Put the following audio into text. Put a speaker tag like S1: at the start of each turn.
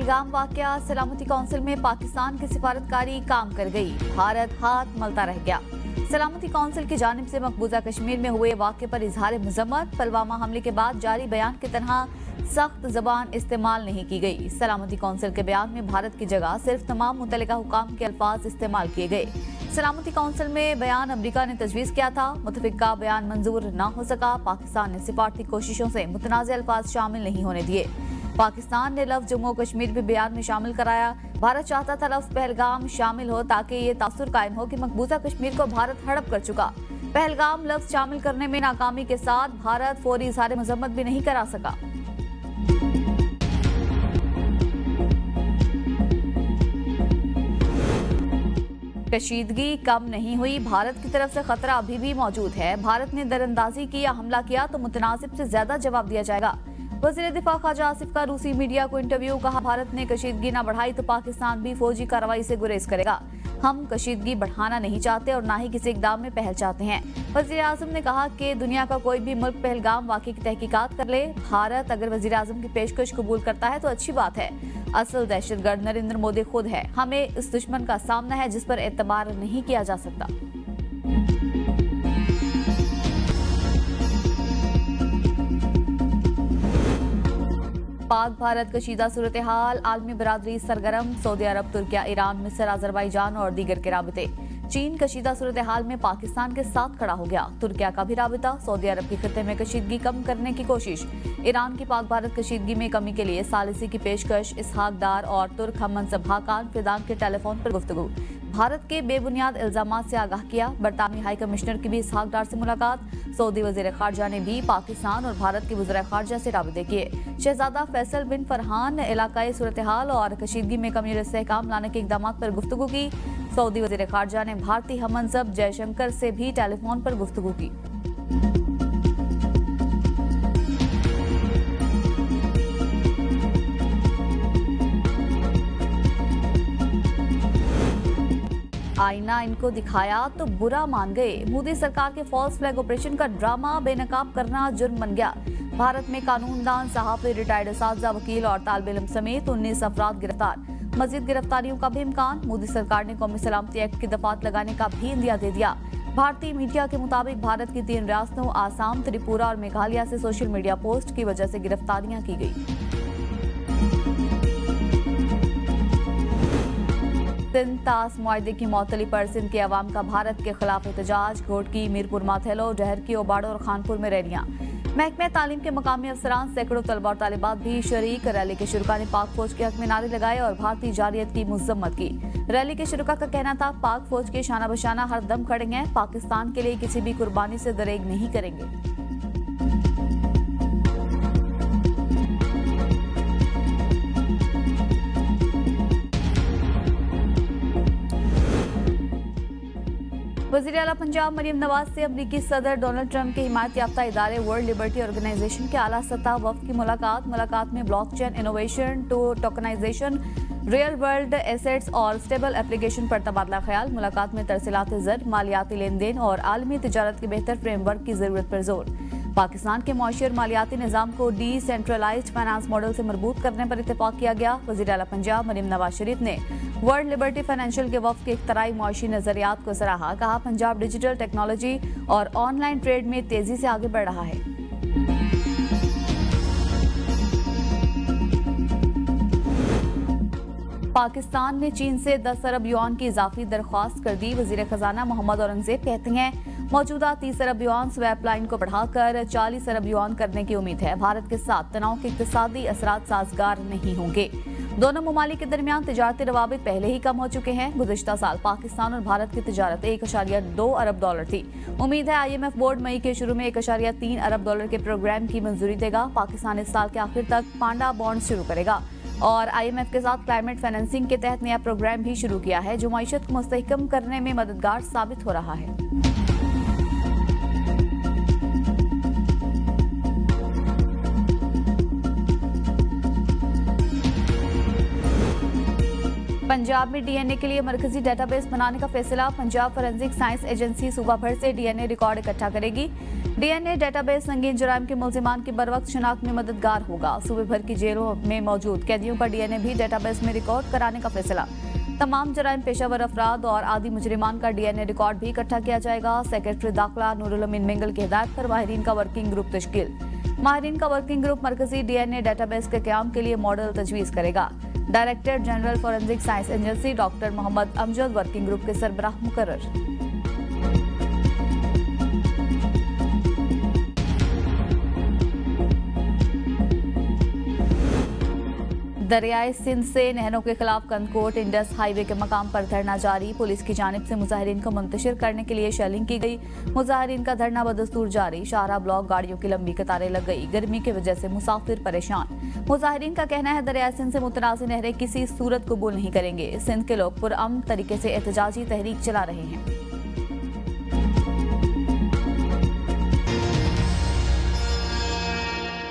S1: पहलगाम वाकया, सलामती कौंसिल में पाकिस्तान की सिफारतकारी काम कर गई, भारत हाथ मलता रह गया। सलामती कौंसिल की जानिब से मकबूजा कश्मीर में हुए वाक़े पर इजहार मजम्मत, पुलवामा हमले के बाद जारी बयान की तरह सख्त जबान इस्तेमाल नहीं की गई। सलामती कौंसिल के बयान में भारत की जगह सिर्फ तमाम मुतल्लिका हुकाम के अल्फाज इस्तेमाल किए गए। सलामती कौंसिल में बयान अमरीका ने तजवीज़ किया था, मुतफिका बयान मंजूर न हो सका। पाकिस्तान ने सिफारती कोशिशों से मुतनाज़ अल्फाज शामिल नहीं होने दिए। पाकिस्तान ने लफ्ज़ जम्मू और कश्मीर भी बयान में शामिल कराया। भारत चाहता था लफ्ज़ पहलगाम शामिल हो ताकि ये तासुर कायम हो कि मकबूजा कश्मीर को भारत हड़प कर चुका। पहलगाम लफ्ज़ शामिल करने में नाकामी के साथ भारत फौरी इजहार मजम्मत भी नहीं करा सका। कशीदगी कम नहीं हुई, भारत की तरफ से खतरा अभी भी मौजूद है। भारत ने दरअंदाजी की या हमला किया तो मुतनासिब से ज्यादा जवाब दिया जाएगा। वज़ीर दिफा ख्वाजा आसिफ का रूसी मीडिया को इंटरव्यू, कहा भारत ने कशीदगी न बढ़ाई तो पाकिस्तान भी फौजी कार्रवाई से गुरेज करेगा। हम कशीदगी बढ़ाना नहीं चाहते और न ही किसी इकदाम में पहल चाहते हैं। वज़ीर आज़म ने कहा कि दुनिया का कोई भी मुल्क पहलगाम वाक़े की तहकीकात कर ले, भारत अगर वज़ीर आज़म की पेशकश कबूल करता है तो अच्छी बात है। असल दहशतगर्द नरेंद्र मोदी खुद है। हमें इस दुश्मन का सामना है जिस पर एतबार नहीं किया जा सकता। पाक भारत कशीदा सूरत हाल, आलमी बरादरी सरगर्म, सऊदी अरब, तुर्किया, ईरान, मिस्र, अजरबैजान और दीगर के राबिते। चीन कशीदा सूरत हाल में पाकिस्तान के साथ खड़ा हो गया, तुर्किया का भी राबिता, सऊदी अरब के खिते में कशीदगी कम करने की कोशिश। ईरान की पाक भारत कशीदगी में कमी के लिए सालिसी की पेशकश, इसहाक डार और तुर्क हम मनसब हाकान फिदान के टेलीफोन पर गुफ्तगू। भारत के बेबुनियाद इल्जामात से आगाह किया, बरतानवी हाई कमिश्नर की भी इसहाक डार से मुलाकात। सऊदी वज़ीर ख़ारजा ने भी पाकिस्तान और भारत के वज़ीर ख़ारजा से राबिते किए। शहजादा फैसल बिन फरहान इलाकाई सूरत हाल और कशीदगी में कमी और इस्तेहकाम लाने के इक़दाम पर गुफ्तगू की। सऊदी वज़ीर ख़ारजा ने भारतीय हम मनसब जयशंकर से भी टेलीफोन पर गुफ्तगू की। आईना इनको दिखाया तो बुरा मान गए, मोदी सरकार के फॉल्स फ्लैग ऑपरेशन का ड्रामा बेनकाब करना जुर्म बन गया। भारत में कानूनदान, सहाफ़ी, रिटायर्ड असातिज़ा, वकील और तालिब इल्म समेत 19 अफराद गिरफ्तार। मजीद गिरफ्तारियों का भी इम्कान। मोदी सरकार ने कौमी सलामती एक्ट की दफात लगाने का भी इंदिया दे दिया। भारतीय मीडिया के मुताबिक भारत की 3 रियासतों आसाम, त्रिपुरा और मेघालय से सोशल मीडिया पोस्ट की वजह से गिरफ्तारियां की गई। सिंध तास मुआहदे की मअतली पर सिंध के अवाम का भारत के खिलाफ एहतजाज। घोटकी, मीरपुर माथेलो, डहरकी, ओबाड़ो और खानपुर में रैलियां। महकमे तालीम के मकामी अफसरान, सैकड़ों तलबा और तालिबात भी शरीक। रैली के शुरुका ने पाक फौज के हक में नारे लगाए और भारतीय जारियत की मजम्मत की। रैली के शुरुका का कहना था, पाक फौज के शाना बशाना हर दम खड़े हैं, पाकिस्तान के लिए किसी भी कुर्बानी से दरेग नहीं करेंगे। वज़ीर आला पंजाब मरियम नवाज से अमरीकी सदर डोनाल्ड ट्रंप के हिमायत याफ्ता इदारे वर्ल्ड लिबर्टी ऑर्गेनाइजेशन के आला सतह वफ़द की मुलाकात में blockchain innovation, tokenization, real world assets और स्टेबल एप्लीकेशन पर तबादला ख्याल। मुलाकात में तरसीलात ज़र, मालियाती लेन देन और आलमी तिजारत के बेहतर फ्रेमवर्क की जरूरत पर जोर। पाकिस्तान के मौशी और मालियाती निज़ाम को डिसेंट्रलाइज्ड फाइनेंस मॉडल से मरबूत करने पर इत्तेफाक किया गया। वज़ीर आला पंजाब मरियम नवाज शरीफ ने वर्ल्ड लिबर्टी फाइनेंशियल के वफ़द के इख्तराई मौशी नजरियात को सराहा। कहा, पंजाब डिजिटल टेक्नोलॉजी और ऑनलाइन ट्रेड में तेजी से आगे बढ़ रहा है। पाकिस्तान ने चीन से 10 अरब युआन की इजाफी दरख्वास्त कर दी। वज़ीर खजाना मोहम्मद औरंगजेब कहते हैं, मौजूदा 30 अरब युआन स्वैप लाइन को बढ़ाकर 40 अरब युआन करने की उम्मीद है। भारत के साथ तनाव के इक़्तिसादी असरात साजगार नहीं होंगे। दोनों ममालिक के दरमियान तिजारती रवाबित पहले ही कम हो चुके हैं। गुज़िश्ता साल पाकिस्तान और भारत की तिजारत 1.2 अरब डॉलर थी। उम्मीद है IMF बोर्ड मई के शुरू में 1.3 अरब डॉलर के प्रोग्राम की मंजूरी देगा। पाकिस्तान इस साल के आखिर तक पांडा बॉन्ड शुरू करेगा और IMF के साथ क्लाइमेट फाइनेंसिंग के तहत नया प्रोग्राम भी शुरू किया है, जो मईशत को मुस्तहकम करने में मददगार साबित हो रहा है। पंजाब में डीएनए के लिए मरकजी डेटाबेस बनाने का फैसला। पंजाब फोरेंसिक साइंस एजेंसी सूबा भर से डीएनए रिकॉर्ड इकट्ठा करेगी। डीएनए डेटाबेस संगीन जुर्म के मुल्जिमान की बरवक्त शिनाख्त में मददगार होगा। सूबे भर की जेलों में मौजूद कैदियों का डीएनए भी डेटाबेस में रिकॉर्ड कराने का फैसला। तमाम जराइम पेशावर अफराद और आदि मुजरिमान का डीएनए रिकॉर्ड भी इकट्ठा किया जाएगा। सेक्रेटरी दाखिला नूरुल अमीन मिंगल की हिदायत पर माहिरीन का वर्किंग ग्रुप तश्कील। माहिरीन का वर्किंग ग्रुप मरकजी डीएनए डेटाबेस के क़याम के लिए मॉडल तजवीज़ करेगा। Director general forensic science agency doctor Mohammad Amjad working group के सरबराह मुकर्रर। दरियाए सिंध से नहरों के खिलाफ कंदकोट इंडस हाईवे के मकाम पर धरना जारी। पुलिस की जानिब से मुजाहिरीन को मुंतशिर करने के लिए शेलिंग की गई। मुजाहिरीन का धरना बदस्तूर जारी। शाहरा ब्लॉक गाड़ियों की लंबी कतारें लग गई। गर्मी की वजह से मुसाफिर परेशान। मुजाहिरीन का कहना है दरियाए सिंध से मुतनाज़िर नहरें किसी सूरत कबूल नहीं करेंगे। सिंध के लोग पुरअमन तरीके से एहतजाजी तहरीक चला रहे हैं।